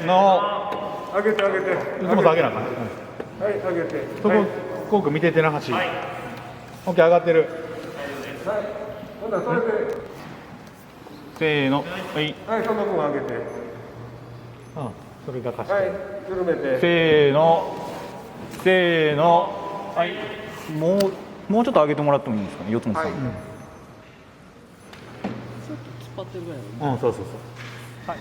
の上げて上げて。いつもと上げなあかん、はい上げて。そこコーク見ててな橋、オッケー上がってる、はい。ほんならそれで。せーの、はい、はいその分上げて。それが貸して、はい緩めて。せーの、せーの、はい、もうちょっと上げてもらってもいいんですかね、四つ本さん。はいちょっと突っ張ってるぐらいの。そうそうそう。はい。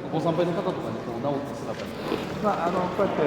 ご参拝の方とかにこう直った姿に。まあこうやって